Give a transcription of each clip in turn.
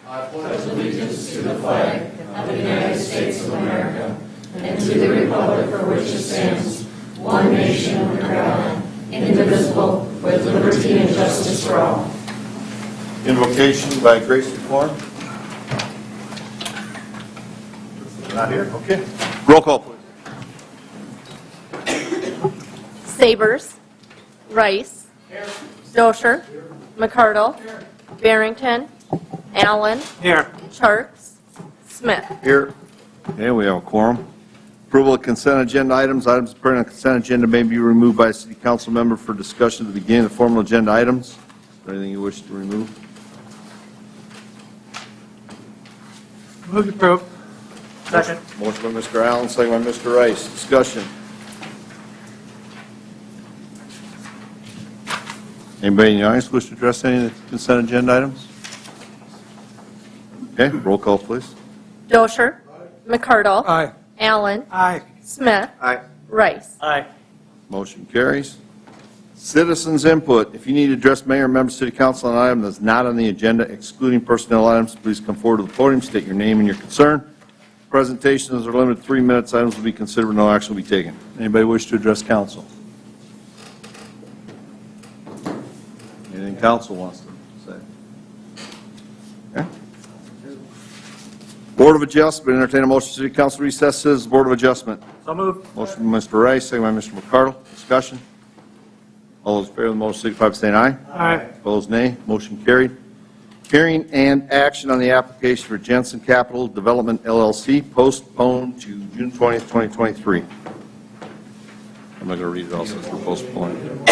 I pledge allegiance to the flag of the United States of America and to the republic for which it stands, one nation under God, indivisible, with liberty and justice for all. Invocation by Grace Reform. Not here. Okay. Roll call, please. Sabers. Rice. Dosher. McCardle. Barrington. Allen. Here. Charts. Smith. Here. Okay, we have a quorum. Approval of consent agenda items. Items appearing on the consent agenda may be removed by a city council member for discussion at the beginning of the formal agenda items. Is there anything you wish to remove? Move to approve. Second. Motion by Mr. Allen, second by Mr. Rice. Discussion. Anybody in the audience wish to address any of the consent agenda items? Okay, roll call, please. Dosher. McCardle. Aye. Allen. Aye. Smith. Aye. Rice. Aye. Motion carries. Citizens input. If you need to address mayor or member of city council on an item that's not on the agenda, excluding personnel items, please come forward to the podium, state your name and your concern. Presentations are limited to 3 minutes. Items will be considered, no action will be taken. Anybody wish to address council? Anything council wants to say? Okay. Board of Adjustment. Entertain a motion. City Council recesses. Board of Adjustment. So moved. Motion by Mr. Rice, second by Mr. McCardle. Discussion. All those in favor of the motion signify by saying aye. Aye. Opposed, nay. Motion carried. Hearing and action on the application for Jensen Capital Development LLC postponed to June 20th, 2023. I'm not going to read it all since we're postponing.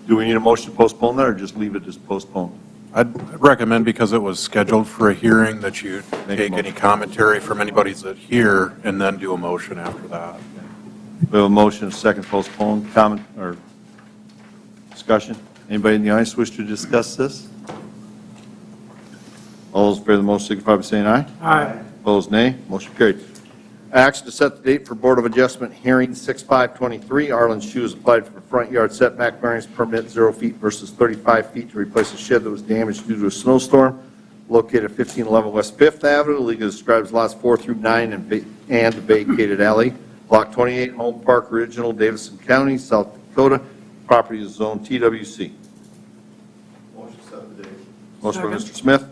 Do we need a motion to postpone that or just leave it as postponed? I'd recommend, because it was scheduled for a hearing, that you Make a take motion. any commentary from anybody that's here and then do a motion after that. We have a motion, a second postpone, comment or discussion. Anybody in the audience wish to discuss this? All those in favor of the motion signify by saying aye. Aye. Opposed, nay. Motion carried. Action to set the date for Board of Adjustment hearing 6/5/23. Arlen Shoes applied for front yard setback variance permit 0 feet versus 35 feet to replace a shed that was damaged due to a snowstorm located at 1511 West 5th Avenue. Legal describes lots 4 through 9 and vacated alley. Block 28, Home Park Original, Davidson County, South Dakota. Property is zone TWC. Motion to set the date. Motion by Second. Mr. Smith,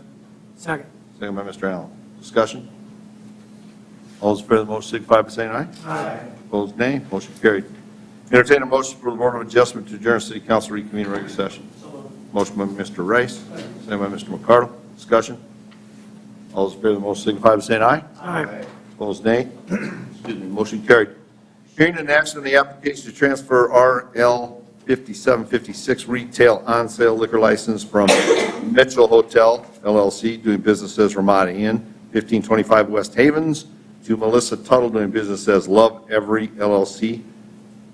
Second. second by Mr. Allen. Discussion? All those in favor of the motion signify by saying aye. Aye. Opposed, nay. Motion carried. Entertain a motion for the Board of Adjustment to adjourn City Council reconvene regular session. Motion by Mr. Rice, second by Mr. McCardle. Discussion? All those in favor of the motion signify by saying aye. Aye. Opposed, nay. Excuse me, motion carried. Hearing and action on the application to transfer RL 5756 retail on-sale liquor license from Mitchell Hotel LLC, doing business as Ramada Inn, 1525 West Havens, to Melissa Tuttle, doing business as Love Every LLC,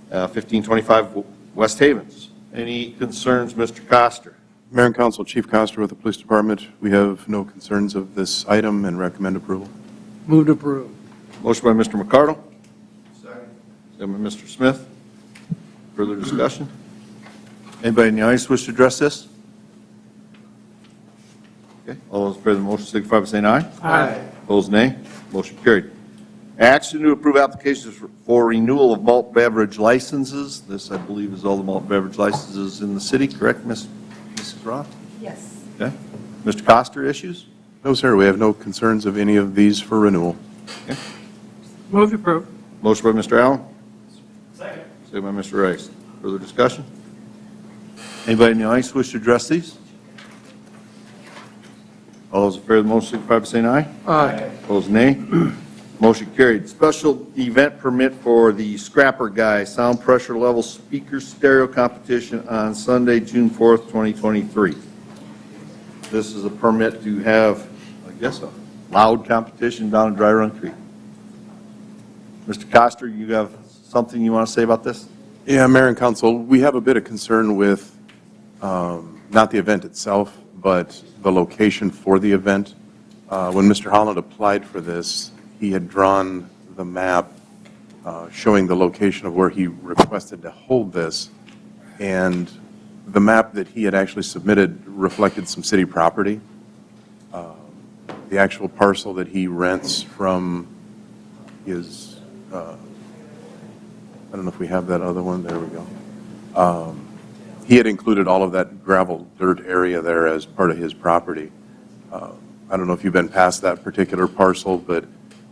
1525 West Havens. Any concerns, Mr. Coster? Mayor and Council, Chief Coster with the Police Department. We have no concerns of this item and recommend approval. Move to approve. Motion by Mr. McCardle, Second. second by Mr. Smith. Further discussion? Anybody in the audience wish to address this? Okay, all those in favor of the motion signify by saying aye. Aye. Opposed, nay. Motion carried. Action to approve applications for renewal of malt beverage licenses. This, I believe, is all the malt beverage licenses in the city, correct, Mrs. Roth? Yes. Okay. Mr. Coster, issues? No, sir, we have no concerns of any of these for renewal. Move to approve. Motion by Mr. Allen, Second. second by Mr. Rice. Further discussion? Anybody in the audience wish to address these? All those in favor of the motion signify by saying aye. Aye. Opposed, nay. Motion carried. Special event permit for the Scrapper Guy Sound Pressure Level Speaker Stereo Competition on Sunday, June 4th, 2023. This is a permit to have, I guess, a loud competition down in Dry Run Creek. Mr. Coster, you have something you want to say about this? Yeah, Mayor and Council, we have a bit of concern with not the event itself, but the location for the event. When Mr. Holland applied for this, he had drawn the map showing the location of where he requested to hold this, and the map that he had actually submitted reflected some city property. The actual parcel that he rents from his, I don't know if we have that other one, there we go. He had included all of that gravel dirt area there as part of his property. I don't know if you've been past that particular parcel, but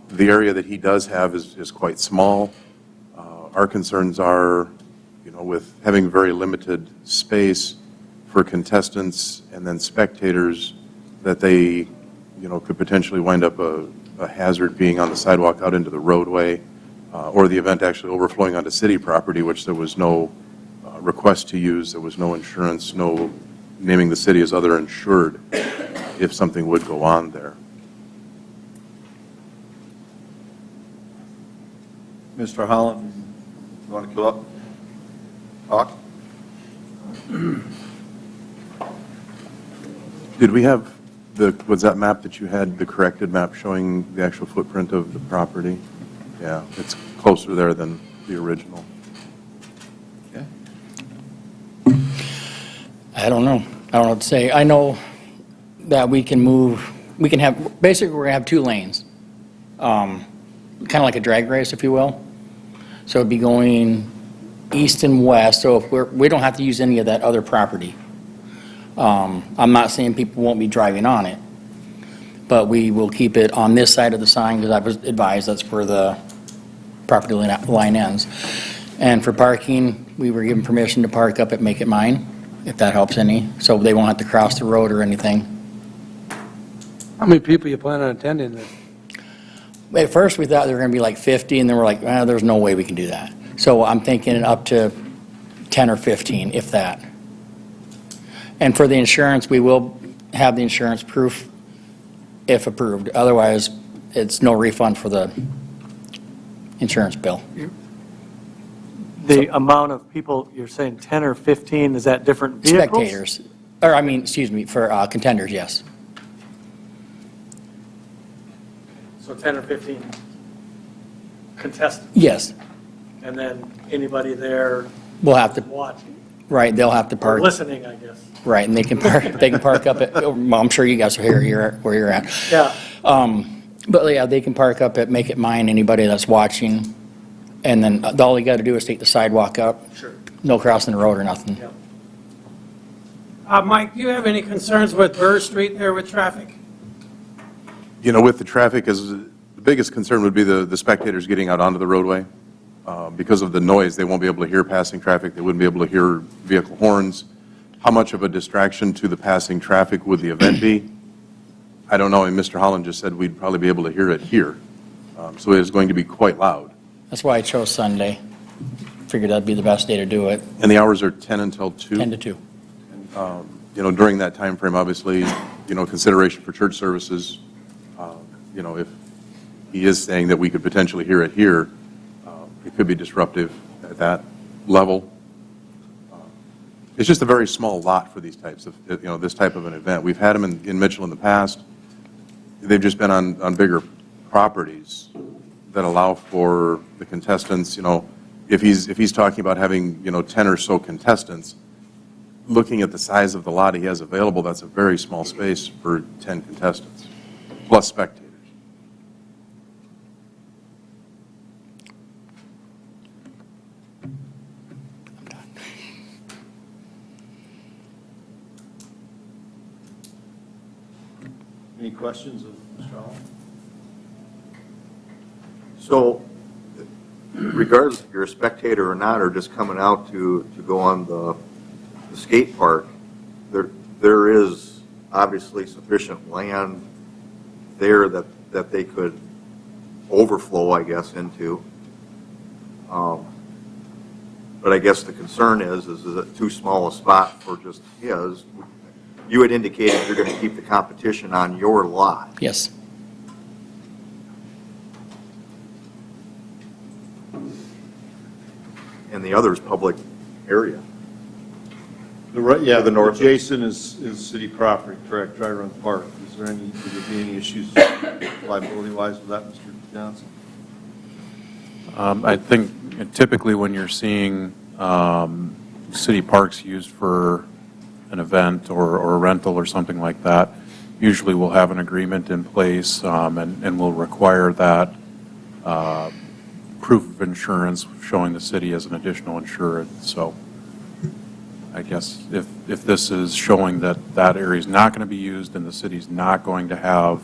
the area that he does have is quite small. Our concerns are, you know, with having very limited space for contestants and then spectators, that they, you know, could potentially wind up a hazard being on the sidewalk out into the roadway, or the event actually overflowing onto city property, which there was no request to use, there was no insurance, no naming the city as other insured if something would go on there. Mr. Holland, you want to come up? Talk? Did we have was that map that you had, the corrected map showing the actual footprint of the property? Yeah, it's closer there than the original. Okay. I don't know. I don't know what to say. I know that we can move, we can have, basically we're going to have 2 lanes. Kind of like a drag race, if you will. So it'd be going east and west, so if we don't have to use any of that other property. I'm not saying people won't be driving on it, but we will keep it on this side of the sign because I was advised that's where the property line ends. And for parking, we were given permission to park up at Make It Mine, if that helps any, so they won't have to cross the road or anything. How many people you plan on attending this? At first, we thought there were going to be like 50, and then we're like, there's no way we can do that. So I'm thinking up to 10 or 15, if that. And for the insurance, we will have the insurance proof if approved. Otherwise, it's no refund for the insurance bill. The amount of people, you're saying 10 or 15, is that different vehicles? Spectators, or I mean, excuse me, for contenders, yes. So 10 or 15. contestants, Yes, and then anybody there we'll have to, watching, right, they'll have to or park, listening, I guess. right, and they can park up at, well, I'm sure you guys are here, where you're at. Yeah, But yeah, they can park up at Make It Mine, anybody that's watching, and then all you got to do is take the sidewalk up, sure, no crossing the road or nothing. yeah. Mike, do you have any concerns with Burr Street there with traffic? You know, with the traffic, the biggest concern would be the spectators getting out onto the roadway. Because of the noise, they won't be able to hear passing traffic, they wouldn't be able to hear vehicle horns. How much of a distraction to the passing traffic would the event be? I don't know, and Mr. Holland just said we'd probably be able to hear it here. So it is going to be quite loud. That's why I chose Sunday. Figured that'd be the best day to do it, And the hours are 10 until 2? 10 to 2. You know, during that time frame, obviously, you know, consideration for church services, you know, if he is saying that we could potentially hear it here, it could be disruptive at that level. It's just a very small lot for these types of, you know, this type of an event. We've had them in Mitchell in the past. They've just been on bigger properties that allow for the contestants, you know, if he's talking about having, you know, 10 or so contestants, looking at the size of the lot he has available, that's a very small space for 10 contestants, plus spectators. Any questions of Mr. Holland? So regardless if you're a spectator or not, or just coming out to go on the skate park, there is obviously sufficient land there that they could overflow, I guess, into. But I guess the concern is it too small a spot for just his? You had indicated you're going to keep the competition on your lot. Yes. And the other is public area. Yeah, the north. Adjacent is city property, correct, Dry Run Park. Is there would there be any issues liability-wise with that, Mr. Johnson? I think typically when you're seeing city parks used for an event or a rental or something like that, usually we'll have an agreement in place and we'll require that proof of insurance showing the city as an additional insured. So I guess if this is showing that that area is not going to be used and the city's not going to have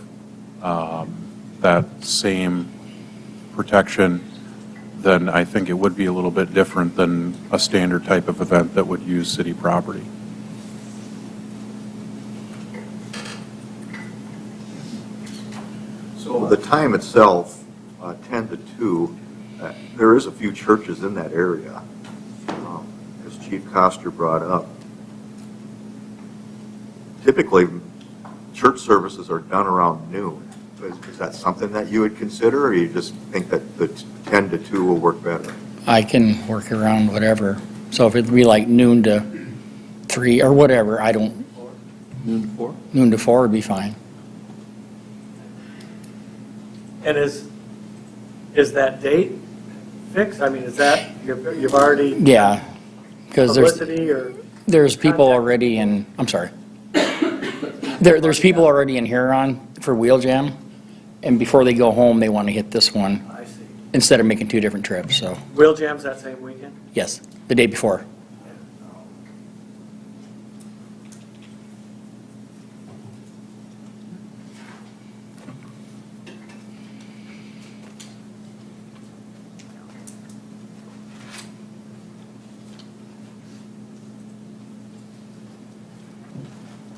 that same protection, then I think it would be a little bit different than a standard type of event that would use city property. So the time itself, 10 to 2, there is a few churches in that area, as Chief Coster brought up. Typically, church services are done around noon. Is that something that you would consider, or you just think that the 10 to 2 will work better? I can work around whatever. So if it'd be like noon to 3 or whatever, I don't, Noon to 4? noon to 4 would be fine. And is that date fixed? I mean, is that, you've already Yeah, because publicity or? there's people Contact. already in, I'm sorry. There's people already in Huron for Wheel Jam, and before they go home, they want to hit this one I see. instead of making 2 different trips, so, Wheel Jam's that same weekend? yes, the day before.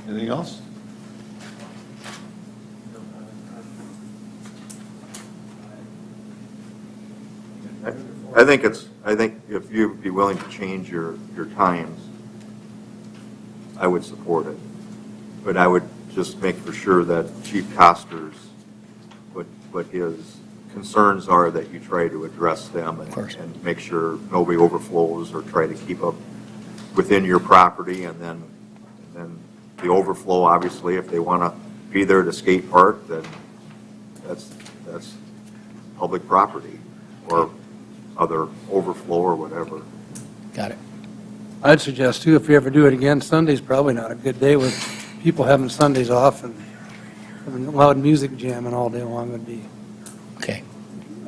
Anything else? I think if you'd be willing to change your times, I would support it. But I would just make for sure that Chief Coster's, what his concerns are, that you try to address them and make sure nobody overflows, or try to keep up within your property, and then the overflow, obviously, if they want to be there to skate park, then that's public property. or other overflow or whatever. Got it. I'd suggest too, if you ever do it again, Sunday's probably not a good day with people having Sundays off and having loud music jamming all day long would be, Okay.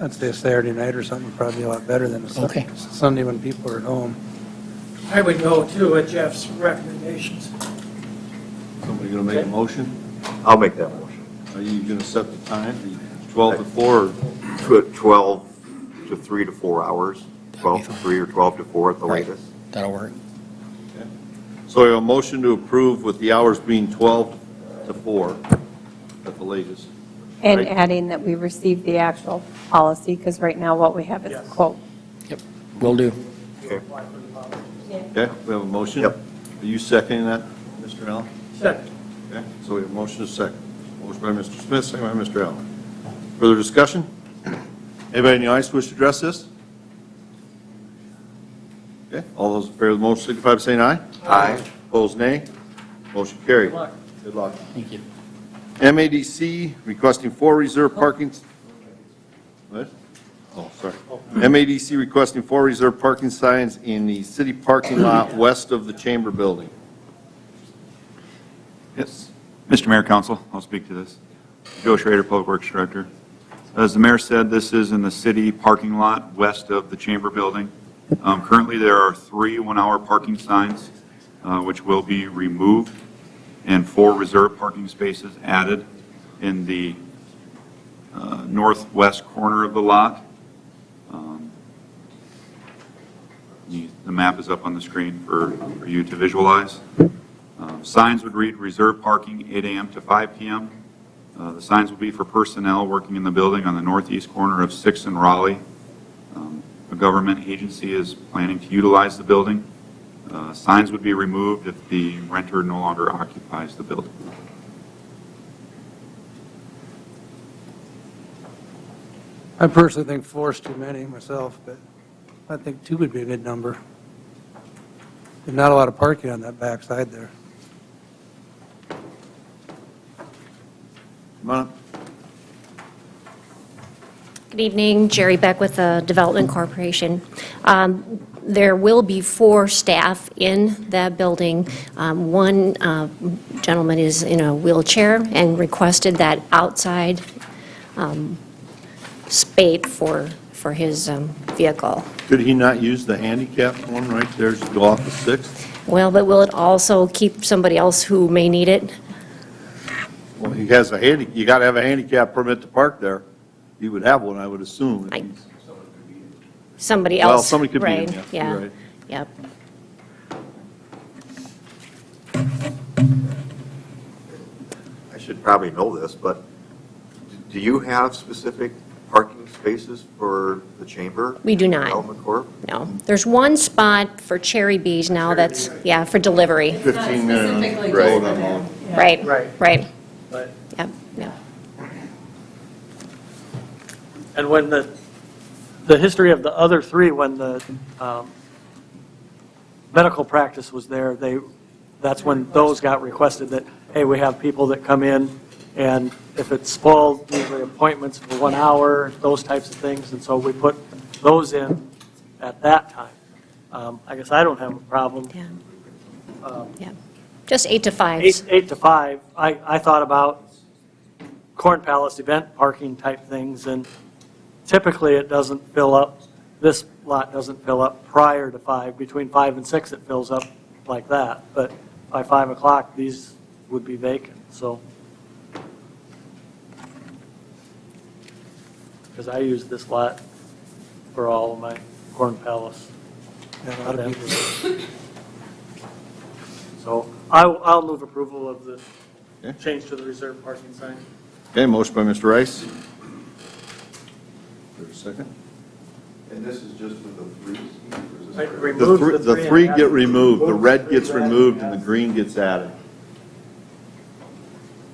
I'd say a Saturday night or something would probably be a lot better than a Okay. Sunday when people are at home. I would go too with Jeff's recommendations. Somebody going to make a motion? I'll make that motion. Are you going to set the time, the 12 to 4? Or? 12 to 3 to 4 hours, 12 to 3 or 12 to 4 at the Right. latest. That'll work. So we have a motion to approve with the hours being 12 to 4 at the latest. And Right. adding that we received the actual policy, because right now what we have is a quote. Yep. Will do. Okay. Okay, we have a motion? Yep. Are you seconding that, Mr. Allen? Second. Okay, so we have a motion and a second. Motion by Mr. Smith, second by Mr. Allen. Further discussion? Anybody in the audience wish to address this? Okay, all those in favor of the motion signify by saying aye. Aye. Opposed, nay. Motion carried. Good luck. Good luck. Thank you. MADC requesting 4 reserve parking. What? Oh, sorry. MADC requesting 4 reserve parking signs in the city parking lot west of the Chamber Building. Yes. Mr. Mayor, Council, I'll speak to this. Joe Schrader, Public Works Director. As the mayor said, this is in the city parking lot west of the Chamber Building. Currently, there are 3 one-hour parking signs, which will be removed, and 4 reserved parking spaces added in the northwest corner of the lot. The map is up on the screen for you to visualize. Signs would read reserved parking 8 a.m. to 5 p.m. The signs will be for personnel working in the building on the northeast corner of 6th and Raleigh. A government agency is planning to utilize the building. Signs would be removed if the renter no longer occupies the building. I personally think 4 is too many myself, but I think 2 would be a good number. There's not a lot of parking on that back side there. Come on up. Good evening, Jerry Beck with the Development Corporation. There will be 4 staff in that building. One gentleman is in a wheelchair and requested that outside space for his vehicle. Could he not use the handicapped one right there to go off the 6th? Well, but will it also keep somebody else who may need it? Well, he has a you got to have a handicap permit to park there. He would have one, I would assume. Somebody else? Well, somebody could beat him, Right, yeah, you're yeah, right. yep. I should probably know this, but do you have specific parking spaces for the chamber? We do not. Development Corp? No. There's one spot for Cherry Bees now that's, yeah, for delivery. 15 minutes. Specifically Right. just for them. Right, Right. right. But, Yep, yep. and when the history of the other 3, when the medical practice was there, that's when those got requested that, hey, we have people that come in, and if it's full, usually appointments for 1 hour, those types of things, and so we put those in at that time. I guess I don't have a problem. Yeah, yeah. Just 8 to 5. 8 to 5, I thought about Corn Palace event parking type things, and typically it doesn't fill up, this lot doesn't fill up prior to 5. Between 5 and 6 it fills up like that, but by 5 o'clock these would be vacant, so. Because I use this lot for all of my Corn Palace Yeah, a lot of people. events. So I'll move approval of the Okay. change to the reserved parking sign. Okay, motion by Mr. Rice. Is there a second? And this is just for the 3s? The 3 get removed, the red gets removed and the green gets added.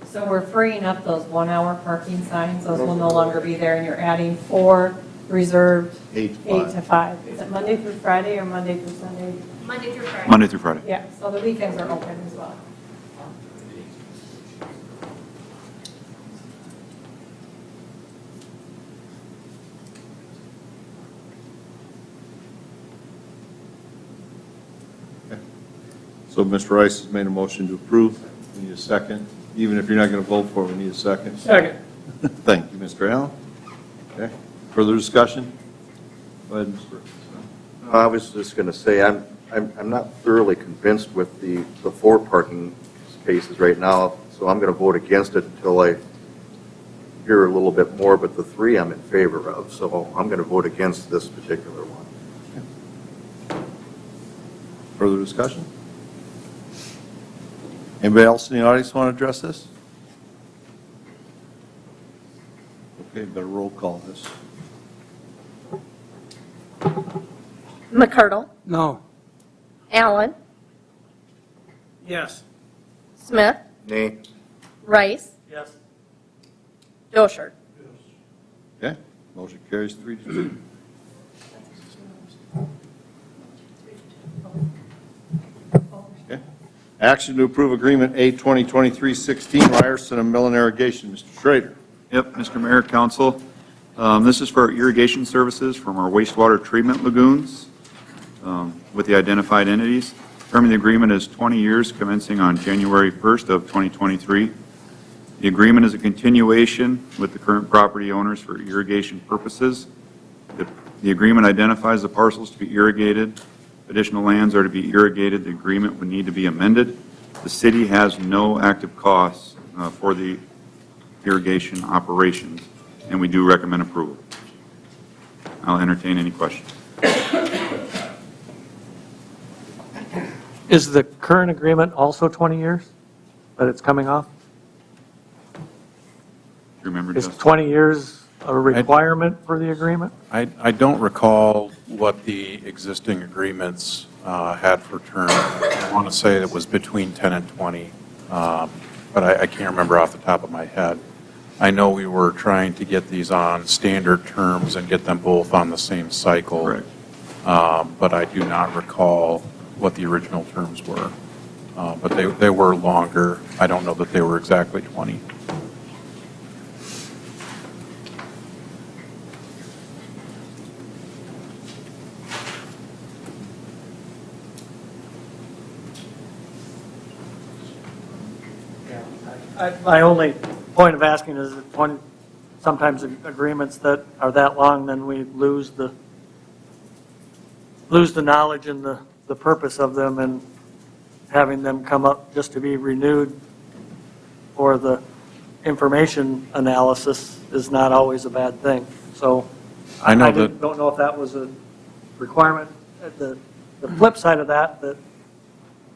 So we're freeing up those 1-hour parking signs, those will no longer be there, and you're adding 4 reserved 8 to 8 5. to 5. Is it Monday through Friday or Monday through Sunday? Monday through Friday. Monday through Friday. Yeah, so the weekends are open as well. So Mr. Rice has made a motion to approve. We need a second. Even if you're not going to vote for it, we need a second. Second. Thank you, Mr. Allen. Okay. Further discussion? Go ahead, Mr. Rice. I was just going to say, I'm not thoroughly convinced with the 4 parking spaces right now, so I'm going to vote against it until I hear a little bit more, but the 3 I'm in favor of, so I'm going to vote against this particular one. Further discussion? Anybody else in the audience want to address this? Okay, better roll call this. McCardle, No. Allen, Yes. Smith, Nay. Rice, Yes. Dosher. Okay, motion carries 3-2. Okay. Action to approve Agreement A 2023-16, Ryerson and Millen Irrigation. Mr. Schrader. Yep, Mr. Mayor, Council. This is for irrigation services from our wastewater treatment lagoons with the identified entities. Term of the agreement is 20 years, commencing on January 1st of 2023. The agreement is a continuation with the current property owners for irrigation purposes. The agreement identifies the parcels to be irrigated. If additional lands are to be irrigated, the agreement would need to be amended. The city has no active costs for the irrigation operations, and we do recommend approval. I'll entertain any questions. Is the current agreement also 20 years that it's coming off? Remember, Is Justin? 20 years a requirement for the agreement? I don't recall what the existing agreements had for term. I want to say it was between 10 and 20, but I can't remember off the top of my head. I know we were trying to get these on standard terms and get them both on the same cycle. Correct. But I do not recall what the original terms were. But they were longer. I don't know that they were exactly 20. My only point of asking is that sometimes agreements that are that long, then we lose the knowledge and the purpose of them, and having them come up just to be renewed for the information analysis is not always a bad thing. So I know that. don't know if that was a requirement. The flip side of that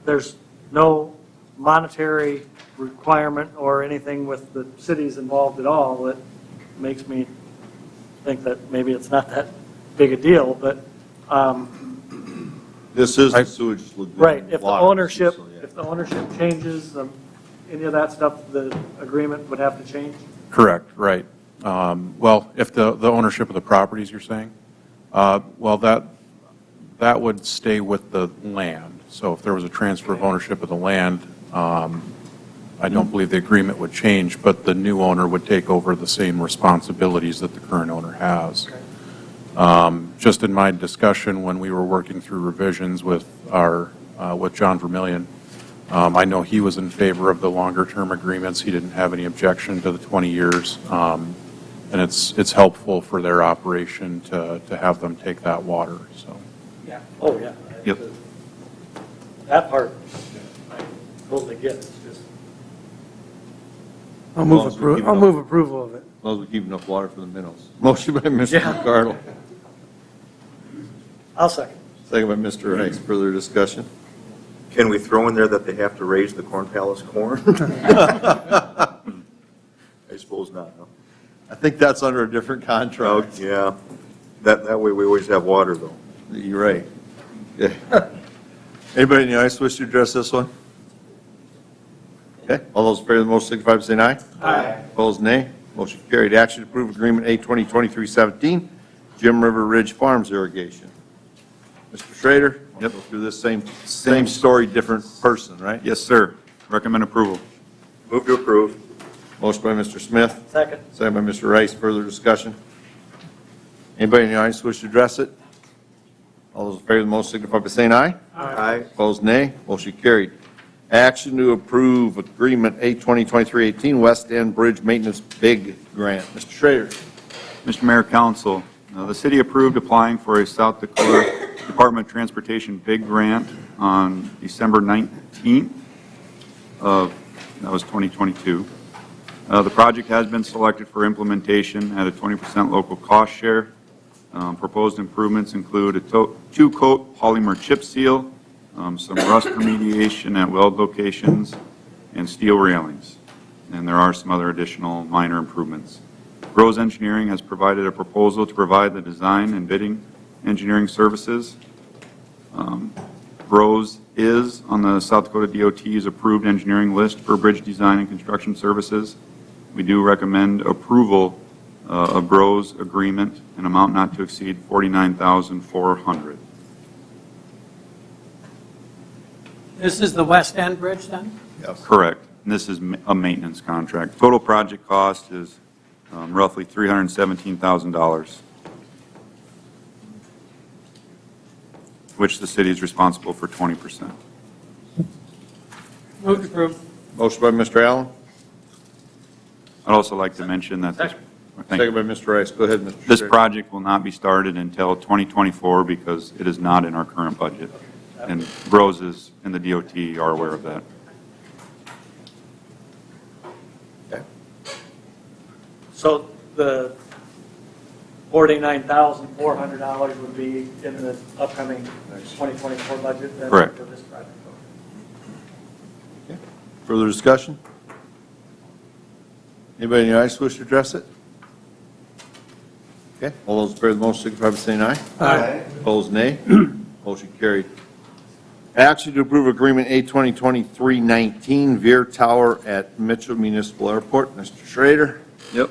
there's no monetary requirement or anything with the cities involved at all that makes me think that maybe it's not that big a deal, but, This is the sewage lagoon. right, if the water, ownership, so, yeah. if the ownership changes, any of that stuff, the agreement would have to change? Correct, right. Well, if the ownership of the properties, you're saying? Well, that would stay with the land. So if there was a transfer of ownership of the land, I don't believe the agreement would change, but the new owner would take over the same responsibilities that the current owner has. Just in my discussion when we were working through revisions with with John Vermillion, I know he was in favor of the longer-term agreements. He didn't have any objection to the 20 years. And it's helpful for their operation to have them take that water, so. Yeah. Oh, yeah. Yep. That part, I totally get. It's just, I'll As long as we keep it up. move approval of it. As long as we keep enough water for the minnows. Motion by Mr. Yeah. McCardle, I'll second. second by Mr. Rice. Further discussion? Can we throw in there that they have to raise the Corn Palace corn? I suppose not, no. I think that's under a different contract. Yeah, that way we always have water, though. You're right. Yeah. Anybody in the audience wish to address this one? Okay, all those in favor of the motion signify by saying aye. Aye. Opposed, nay. Motion carried. Action to approve Agreement A 2023-17, Jim River Ridge Farms irrigation. Mr. Schrader? Yep. Go through this same story, different person, right? Yes, sir. Recommend approval. Move to approve. Motion by Mr. Smith, Second. second by Mr. Rice. Further discussion? Anybody in the audience wish to address it? All those in favor of the motion signify by saying aye. Aye. Opposed, nay. Motion carried. Action to approve Agreement A 2023-18 West End Bridge Maintenance Big Grant. Mr. Schrader. Mr. Mayor, Council, the city approved applying for a South Dakota Department of Transportation big grant on December 19th that was 2022. The project has been selected for implementation at a 20% local cost share. Proposed improvements include a two-coat polymer chip seal, some rust remediation at weld locations, and steel railings. And there are some other additional minor improvements. Rose Engineering has provided a proposal to provide the design and bidding engineering services. Rose is on the South Dakota DOT's approved engineering list for bridge design and construction services. We do recommend approval of Rose agreement, an amount not to exceed $49,400. This is the West End Bridge then? Correct. And this is a maintenance contract. Total project cost is roughly $317,000, which the city is responsible for 20%. Move to approve. Motion by Mr. Allen, I'd also like to mention that this, thank you. second by Mr. Rice. Go ahead, Mr. This Schrader. project will not be started until 2024 because it is not in our current budget. And Roses and the DOT are aware of that. So the $49,400 would be in the upcoming 2024 budget then Correct. for this project? Further discussion? Anybody in the audience wish to address it? Okay, all those in favor of the motion signify by saying aye. Aye. Opposed, nay. Motion carried. Action to approve Agreement A 2023-19 Veer Tower at Mitchell Municipal Airport. Mr. Schrader. Yep.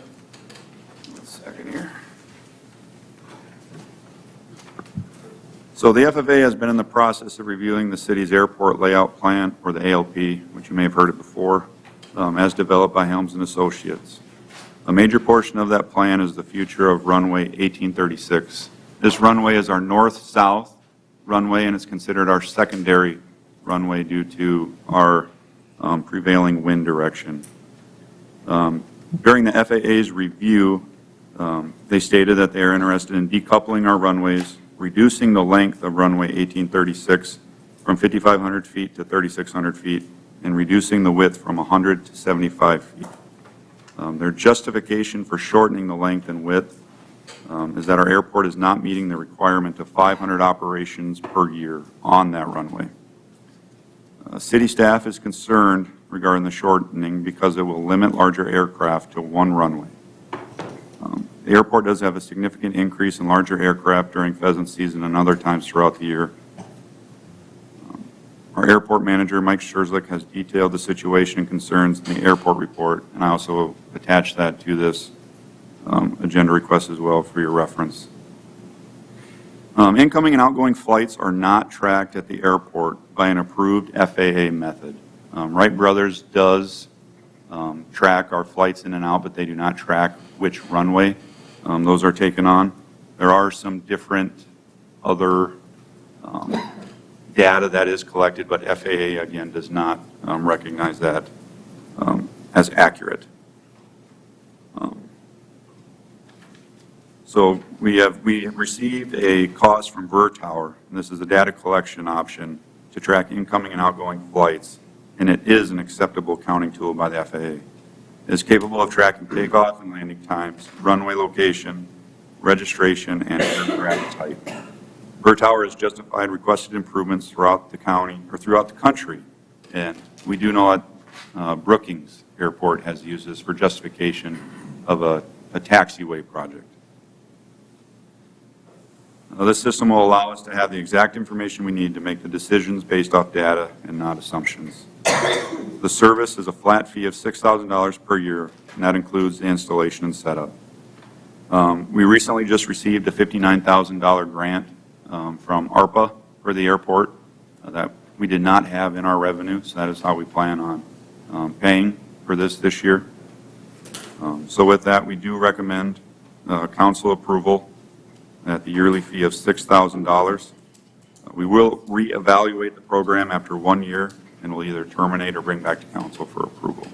One second here. So the FFA has been in the process of reviewing the city's airport layout plan, or the ALP, which you may have heard of before, as developed by Helms and Associates. A major portion of that plan is the future of runway 1836. This runway is our north-south runway, and it's considered our secondary runway due to our prevailing wind direction. During the FAA's review, they stated that they are interested in decoupling our runways, reducing the length of runway 1836 from 5,500 feet to 3,600 feet, and reducing the width from 100 to 75 feet. Their justification for shortening the length and width is that our airport is not meeting the requirement of 500 operations per year on that runway. City staff is concerned regarding the shortening because it will limit larger aircraft to one runway. The airport does have a significant increase in larger aircraft during pheasant season and other times throughout the year. Our airport manager, Mike Scherzlik, has detailed the situation and concerns in the airport report, and I also attached that to this agenda request as well for your reference. Incoming and outgoing flights are not tracked at the airport by an approved FAA method. Wright Brothers does track our flights in and out, but they do not track which runway those are taken on. There are some different other data that is collected, but FAA, again, does not recognize that as accurate. So we have received a cost from Veer Tower, and this is a data collection option to track incoming and outgoing flights, and it is an acceptable counting tool by the FAA. It is capable of tracking takeoff and landing times, runway location, registration, and aircraft type. Veer Tower has justified requested improvements throughout the county, or throughout the country, and we do know that Brookings Airport has used this for justification of a taxiway project. This system will allow us to have the exact information we need to make the decisions based off data and not assumptions. The service is a flat fee of $6,000 per year, and that includes the installation and setup. We recently just received a $59,000 grant from ARPA for the airport that we did not have in our revenue, so that is how we plan on paying for this year. So with that, we do recommend council approval at the yearly fee of $6,000. We will reevaluate the program after 1 year, and we'll either terminate or bring back to council for approval.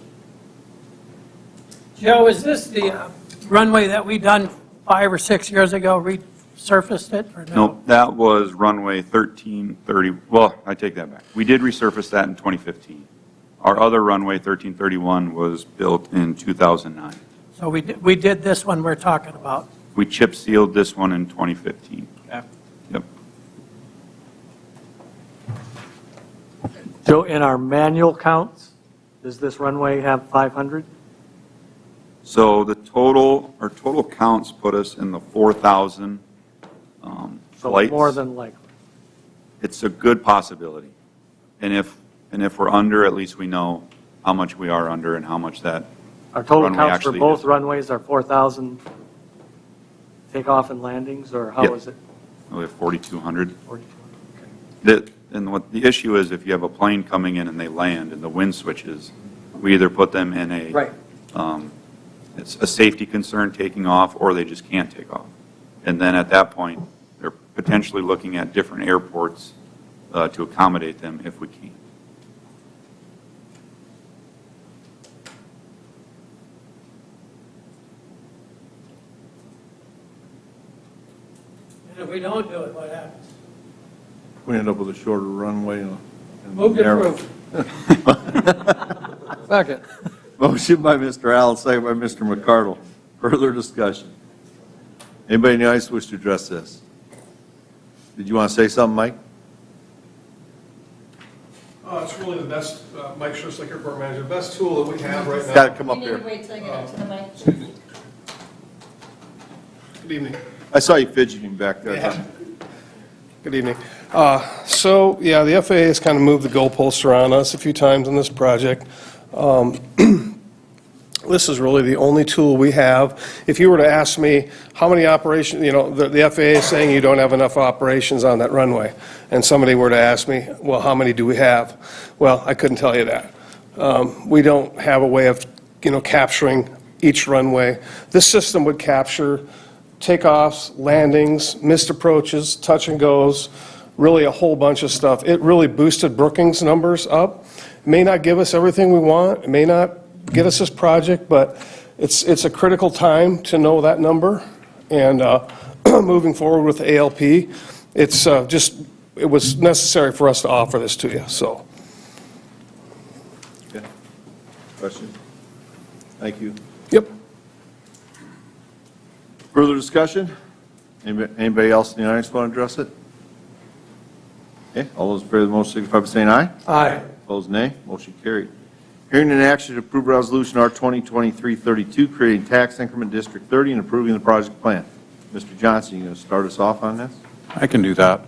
Joe, is this the runway that we done 5 or 6 years ago, resurfaced it, or no? Nope, that was runway 1330, well, I take that back. We did resurface that in 2015. Our other runway, 1331, was built in 2009. So we did this one we're talking about. We chip sealed this one in 2015. Okay. Yep. So in our manual counts, does this runway have 500? So our total counts put us in the 4,000 So flights. more than likely. It's a good possibility. And if we're under, at least we know how much we are under and how much that Our total runway counts for actually both is. runways are 4,000 takeoff and landings, or how Yep. is it? We have 4,200. 4,200? And what the issue is, if you have a plane coming in and they land and the wind switches, we either put them in a, Right. it's a safety concern taking off, or they just can't take off. And then at that point, they're potentially looking at different airports to accommodate them if we can. And if we don't do it, what happens? We end up with a shorter runway. Move to approve. Second. Motion by Mr. Allen, second by Mr. McCardle. Further discussion? Anybody in the audience wish to address this? Did you want to say something, Mike? It's really the best, Mike Schurslick, Airport Manager, the best tool that we have right now. Got to come up here. wait till I get up to the mic. Good evening. I saw you fidgeting back there. Yeah. Good evening. So, yeah, the FAA has kind of moved the goalposts around us a few times on this project. This is really the only tool we have. If you were to ask me how many operations, the FAA is saying you don't have enough operations on that runway, and somebody were to ask me, well, how many do we have? Well, I couldn't tell you that. We don't have a way of, capturing each runway. This system would capture takeoffs, landings, missed approaches, touch and goes, really a whole bunch of stuff. It really boosted Brookings numbers up. It may not give us everything we want. It may not get us this project, but it's a critical time to know that number. And moving forward with ALP, it was necessary for us to offer this to you, so. Okay. Question? Thank you. Yep. Further discussion? Anybody else in the audience want to address it? Okay, all those in favor of the motion signify by saying aye. Aye. Opposed, nay. Motion carried. Hearing and action to approve Resolution R 2023-32, creating tax increment District 30 and approving the project plan. Mr. Johnson, you going to start us off on this? I can do that.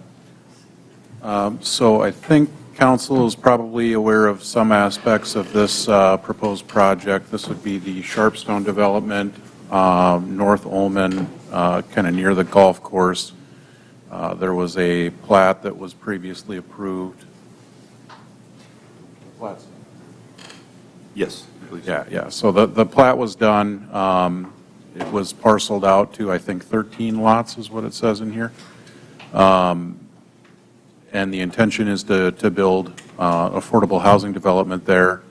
So I think council is probably aware of some aspects of this proposed project. This would be the Sharpstone development, North Olman, kind of near the golf course. There was a plat that was previously approved. Plats. Yes, please. Yeah. So the plat was done. It was parceled out to, I think, 13 lots is what it says in here. And the intention is to build affordable housing development there.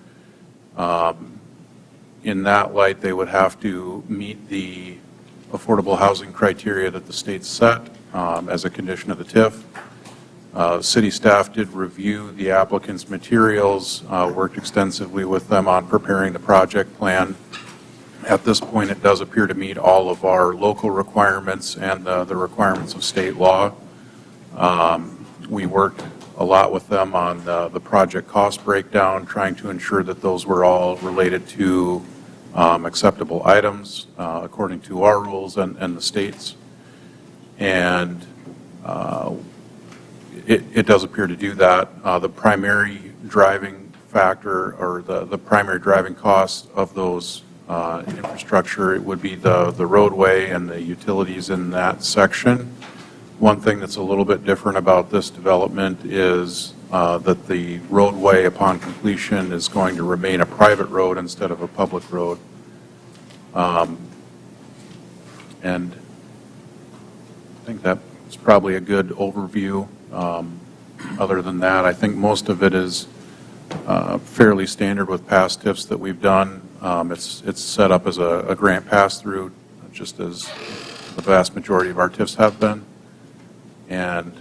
In that light, they would have to meet the affordable housing criteria that the state set as a condition of the TIF. City staff did review the applicant's materials, worked extensively with them on preparing the project plan. At this point, it does appear to meet all of our local requirements and the requirements of state law. We worked a lot with them on the project cost breakdown, trying to ensure that those were all related to acceptable items according to our rules and the state's. And it does appear to do that. The primary driving factor, or the primary driving cost of those infrastructure, it would be the roadway and the utilities in that section. One thing that's a little bit different about this development is that the roadway upon completion is going to remain a private road instead of a public road. And I think that's probably a good overview. other than that. I think most of it is fairly standard with past TIFs that we've done. It's set up as a grant pass-through, just as the vast majority of our TIFs have been. And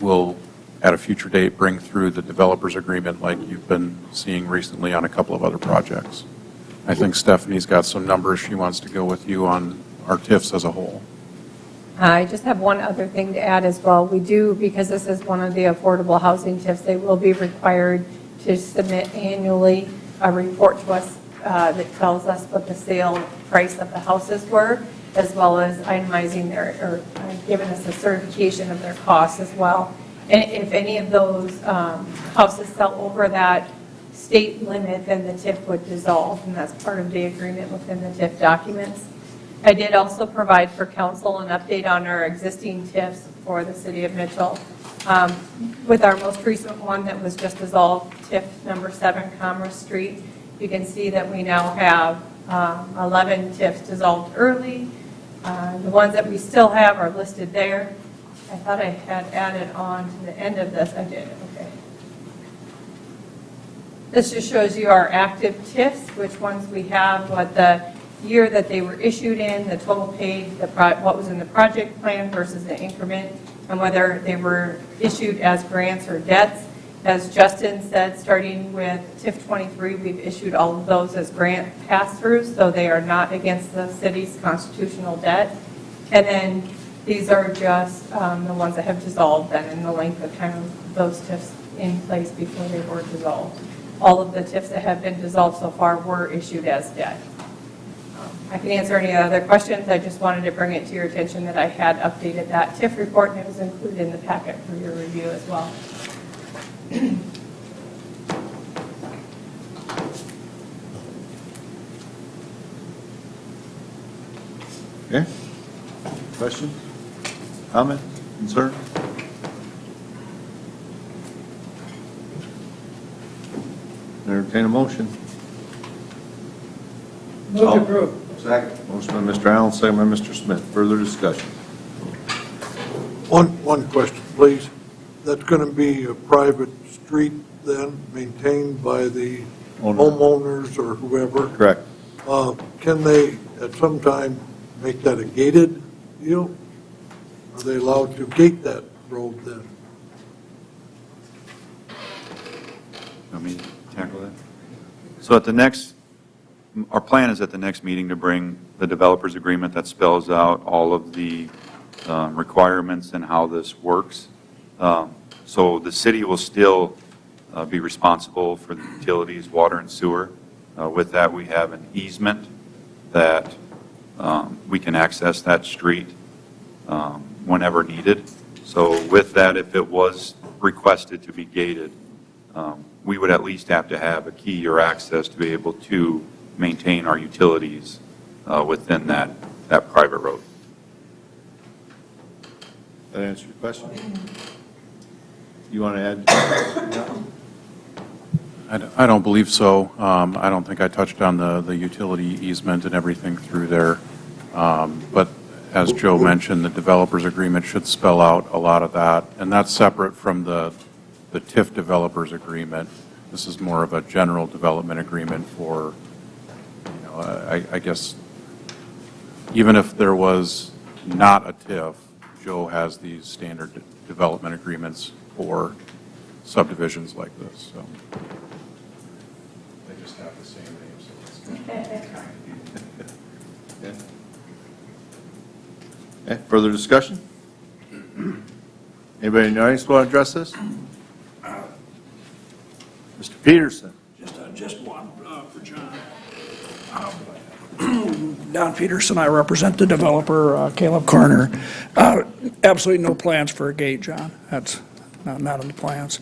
we'll, at a future date, bring through the developers agreement like you've been seeing recently on a couple of other projects. I think Stephanie's got some numbers she wants to go with you on our TIFs as a whole. I just have one other thing to add as well. We do, because this is one of the affordable housing TIFs, they will be required to submit annually a report to us that tells us what the sale price of the houses were, as well as itemizing their, or giving us a certification of their costs as well. And if any of those houses sell over that state limit, then the TIF would dissolve, and that's part of the agreement within the TIF documents. I did also provide for council an update on our existing TIFs for the city of Mitchell. With our most recent one that was just dissolved, TIF number 7 Commerce Street, you can see that we now have 11 TIFs dissolved early. The ones that we still have are listed there. I thought I had added on to the end of this. I did, okay. This just shows you our active TIFs, which ones we have, what the year that they were issued in, the total paid, what was in the project plan versus the increment, and whether they were issued as grants or debts. As Justin said, starting with TIF 23, we've issued all of those as grant pass-throughs, so they are not against the city's constitutional debt. And then these are just the ones that have dissolved then in the length of time of those TIFs in place before they were dissolved. All of the TIFs that have been dissolved so far were issued as debt. I can answer any other questions. I just wanted to bring it to your attention that I had updated that TIF report, and it was included in the packet for your review as well. Okay. Question? Comment? Concern? Entertain a motion. Move to approve. Second. Motion by Mr. Allen, second by Mr. Smith. Further discussion? One question, please. That's going to be a private street then, maintained by the homeowners or whoever? Correct. Can they, at some time, make that a gated deal? Are they allowed to gate that road then? Want me to tackle that? So at the next, our plan is at the next meeting to bring the developers agreement that spells out all of the requirements and how this works. So the city will still be responsible for the utilities, water and sewer. With that, we have an easement that we can access that street whenever needed. So with that, if it was requested to be gated, we would at least have to have a key or access to be able to maintain our utilities within that private road. That answer your question? You want to add? I don't believe so. I don't think I touched on the utility easement and everything through there. But as Joe mentioned, the developers agreement should spell out a lot of that. And that's separate from the TIF developers agreement. This is more of a general development agreement for, I guess, even if there was not a TIF, Joe has these standard development agreements for subdivisions like this. So they just have the same name, so it's Okay. Further discussion? Anybody in the audience want to address this? Mr. Peterson. Just one for John. Don Peterson, I represent the developer, Caleb Corner. Absolutely no plans for a gate, John. That's not in the plans.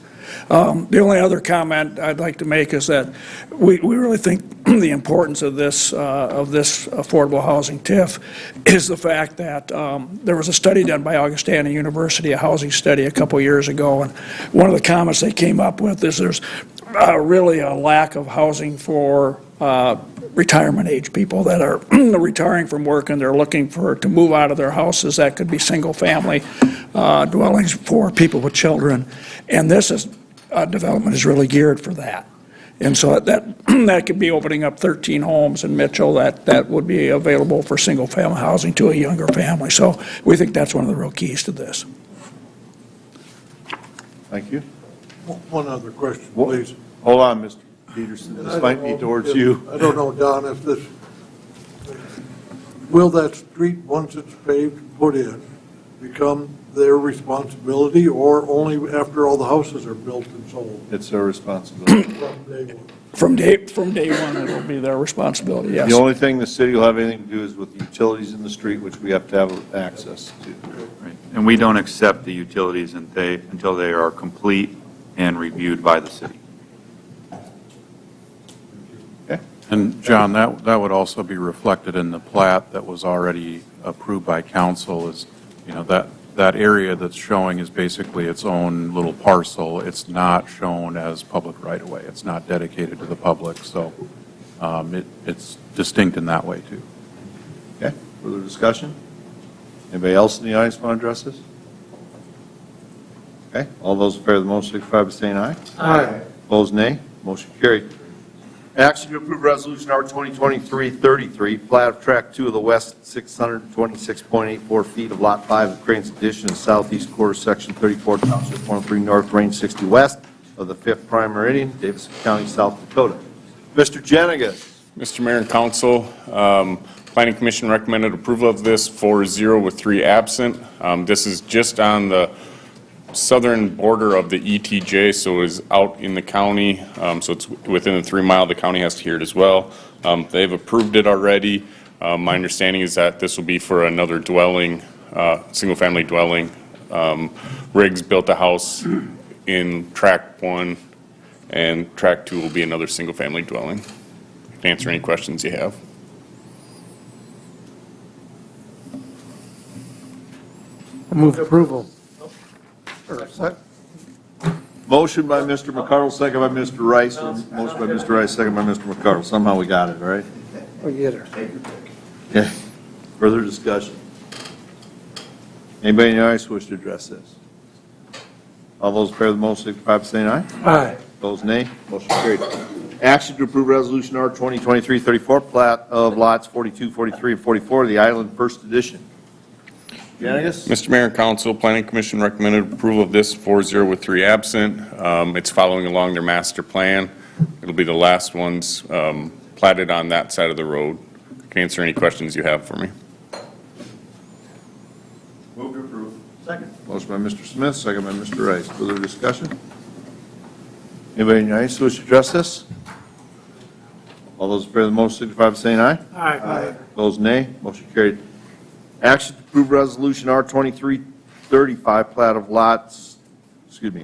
The only other comment I'd like to make is that we really think the importance of this affordable housing TIF is the fact that there was a study done by Augustana University, a housing study a couple years ago, and one of the comments they came up with is there's really a lack of housing for retirement age people that are retiring from work and they're looking to move out of their houses. That could be single-family dwellings for people with children. And this development is really geared for that. And so that could be opening up 13 homes in Mitchell that would be available for single-family housing to a younger family. So we think that's one of the real keys to this. Thank you. One other question, please. Hold on, Mr. Peterson. This might be towards you. I don't know, Don, if this, will that street, once it's paved, put in, become their responsibility, or only after all the houses are built and sold? It's their responsibility. From day one. From day one, it'll be their responsibility, yes. The only thing the city will have anything to do is with the utilities in the street, which we have to have access to. Right. And we don't accept the utilities until they are complete and reviewed by the city. And John, that would also be reflected in the plat that was already approved by council is, you know, that area that's showing is basically its own little parcel. It's not shown as public right-of-way. It's not dedicated to the public, so it's distinct in that way, too. Okay, further discussion? Anybody else in the audience want to address this? Okay, all those in favor of the motion signify by saying aye. Aye. Opposed, nay. Motion carried. Action to approve Resolution R 2023-33, plat of Track 2 of the west 626.84 feet of Lot 5 of Crane's Addition in southeast quarter, Section 34, Township 103 North, Range 60 West of the 5th Prime Meridian, Davidson County, South Dakota. Mr. Jenigas. Mr. Mayor and Council, Planning Commission recommended approval of this 4-0 with 3 absent. This is just on the southern border of the ETJ, so it is out in the county, so it's within the 3 mile. The county has to hear it as well. They've approved it already. My understanding is that this will be for another dwelling, single-family dwelling. Riggs built a house in Track 1, and Track 2 will be another single-family dwelling. I can answer any questions you have. Move approval. Motion by Mr. McCardle, second by Mr. Rice. Motion by Mr. Rice, second by Mr. McCardle. Somehow we got it, all right? We get her. Okay. Further discussion? Anybody in the audience wish to address this? All those in favor of the motion signify by saying aye. Aye. Opposed, nay. Motion carried. Action to approve Resolution R 2023-34, plat of lots 42, 43, and 44 of the Island First Edition. Jenigas? Mr. Mayor and Council, Planning Commission recommended approval of this 4-0 with 3 absent. It's following along their master plan. It'll be the last ones platted on that side of the road. I can answer any questions you have for me. Move to approve. Second. Motion by Mr. Smith, second by Mr. Rice. Further discussion? Anybody in the audience wish to address this? All those in favor of the motion signify by saying aye. Aye. Opposed, nay. Motion carried. Action to approve Resolution R 2335, plat of lots,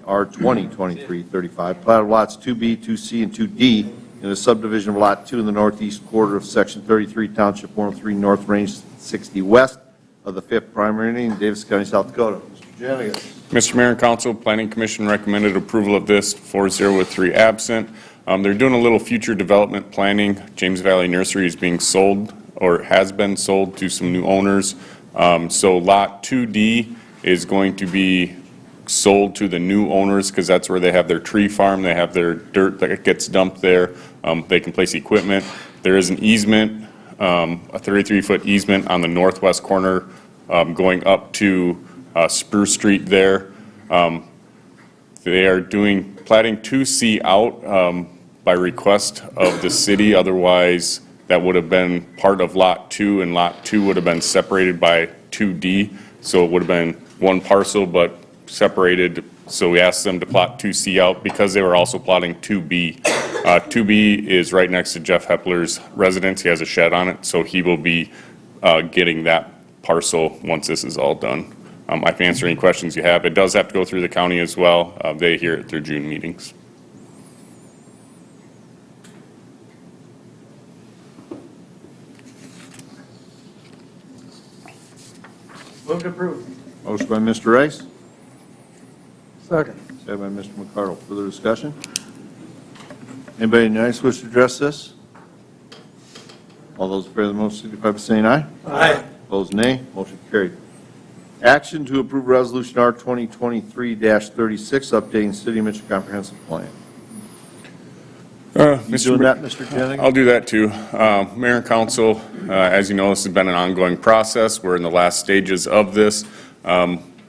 R 2023-35, plat of lots 2B, 2C, and 2D in the subdivision of Lot 2 in the northeast quarter of Section 33, Township 103 North, Range 60 West of the 5th Prime Meridian, Davidson County, South Dakota. Mr. Jenigas. Mr. Mayor and Council, Planning Commission recommended approval of this 4-0 with 3 absent. They're doing a little future development planning. James Valley Nursery is being sold or has been sold to some new owners. So Lot 2D is going to be sold to the new owners because that's where they have their tree farm. They have their dirt that gets dumped there. They can place equipment. There is an easement, a 33-foot easement on the northwest corner going up to Spruce Street there. They are platting 2C out by request of the city. Otherwise, that would have been part of Lot 2, and Lot 2 would have been separated by 2D. So it would have been one parcel, but separated. So we asked them to plot 2C out because they were also plotting 2B. 2B is right next to Jeff Hepler's residence. He has a shed on it, so he will be getting that parcel once this is all done. I can answer any questions you have. It does have to go through the county as well. They hear it at their June meetings. Move to approve. Motion by Mr. Rice, Second. second by Mr. McCardle. Further discussion? Anybody in the audience wish to address this? All those in favor of the motion signify by saying aye. Aye. Opposed, nay. Motion carried. Action to approve Resolution R 2023-36, updating City of Mitchell Comprehensive Plan. You doing that, Mr. Jennings? I'll do that too. Mayor and council, as you know, this has been an ongoing process. We're in the last stages of this.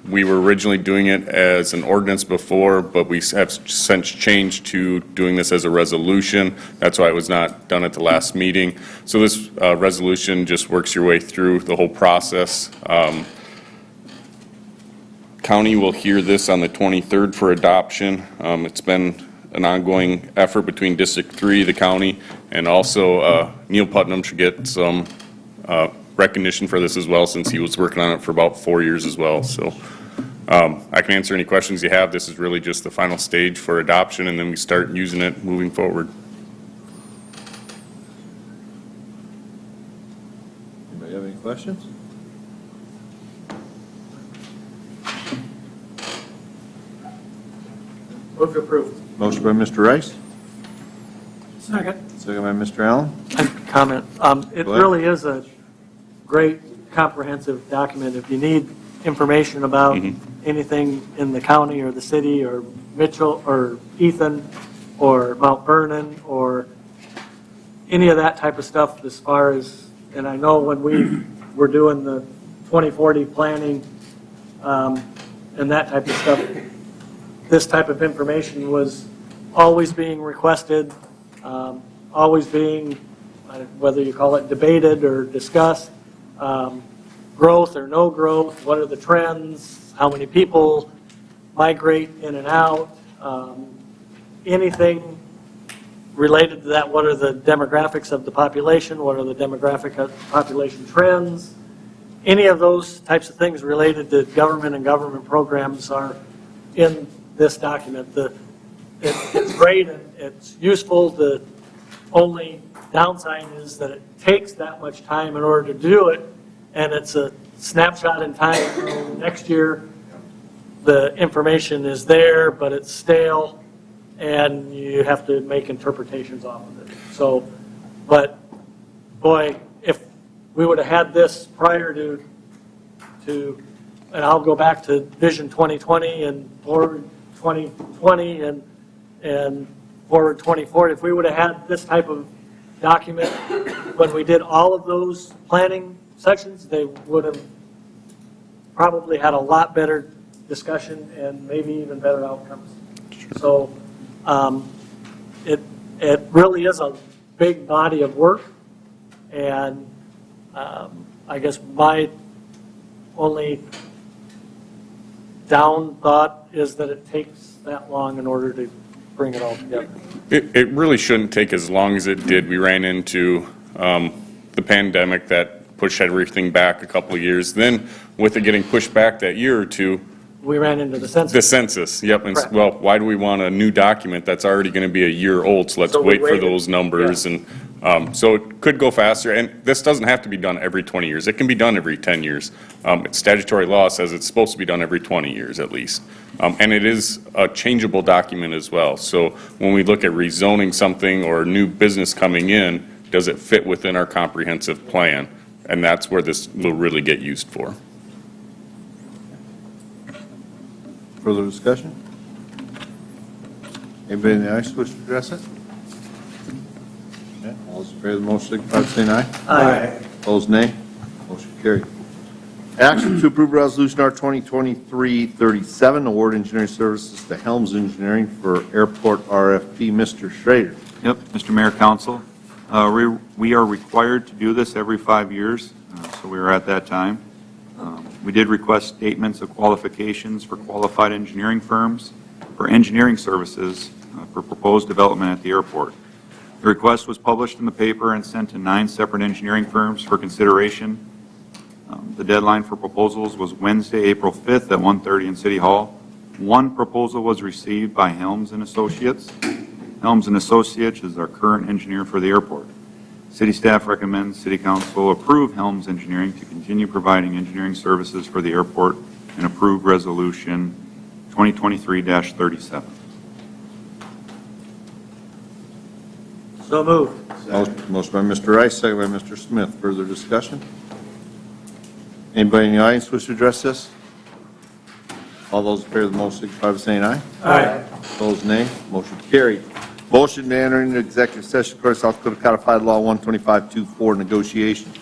We were originally doing it as an ordinance before, but we have since changed to doing this as a resolution. That's why it was not done at the last meeting. So this resolution just works your way through the whole process. County will hear this on the 23rd for adoption. It's been an ongoing effort between District 3, the county, and also Neil Putnam should get some recognition for this as well, since he was working on it for about 4 years as well. So I can answer any questions you have. This is really just the final stage for adoption, and then we start using it moving forward. Anybody have any questions? Move to approve. Motion by Mr. Rice, Second. second by Mr. Allen. Comment. It Go ahead. really is a great comprehensive document. If you need information about anything in the county or the city or Mitchell or Ethan or Mount Vernon or any of that type of stuff as far as, and I know when we were doing the 2040 planning and that type of stuff, this type of information was always being requested, always being, whether you call it debated or discussed, growth or no growth, what are the trends, how many people migrate in and out, anything related to that, what are the demographics of the population, what are the demographic population trends, any of those types of things related to government and government programs are in this document. It's great and it's useful. The only downside is that it takes that much time in order to do it, and it's a snapshot in time. Next year, the information is there, but it's stale, and you have to make interpretations off of it. So, but boy, if we would have had this prior to, and I'll go back to Vision 2020 and Forward 2020 and Forward 2040, if we would have had this type of document when we did all of those planning sections, they would have probably had a lot better discussion and maybe even better outcomes. So it really is a big body of work, and I guess my only down thought is that it takes that long in order to bring it all together. It really shouldn't take as long as it did. We ran into the pandemic that pushed everything back a couple of years. Then with it getting pushed back that year or two, We ran into the census. the census, yep. And Correct. well, why do we want a new document that's already going to be a year old? So let's So we wait for waited. those numbers. And so it could go faster. And this doesn't have to be done every 20 years. It can be done every 10 years. It's statutory law says it's supposed to be done every 20 years at least. And it is a changeable document as well. So when we look at rezoning something or new business coming in, does it fit within our comprehensive plan? And that's where this will really get used for. Further discussion? Anybody in the audience wish to address it? Okay, all those in favor of the motion signify by saying aye. Aye. Opposed, nay. Motion carried. Action to approve Resolution R 2023-37, award engineering services to Helms Engineering for airport RFP. Mr. Schrader. Yep, Mr. Mayor, Council. We are required to do this every 5 years, so we are at that time. We did request statements of qualifications for qualified engineering firms for engineering services for proposed development at the airport. The request was published in the paper and sent to 9 separate engineering firms for consideration. The deadline for proposals was Wednesday, April 5th at 1:30 in City Hall. One proposal was received by Helms and Associates. Helms and Associates is our current engineer for the airport. City staff recommends City Council approve Helms Engineering to continue providing engineering services for the airport and approve Resolution 2023-37. Is So moved. Motion by Mr. Rice, second by Mr. Smith. Further discussion? Anybody in the audience wish to address this? All those in favor of the motion signify by saying aye. Aye. Opposed, nay. Motion carried. Motion to enter into executive session, according to South Dakota Codified Law 125-24, negotiations.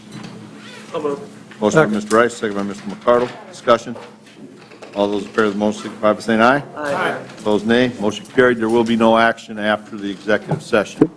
So moved. Motion by Mr. Rice, second by Mr. McCardle. Discussion? All those in favor of the motion signify by saying aye. Aye. Opposed, nay. Motion carried. There will be no action after the executive session.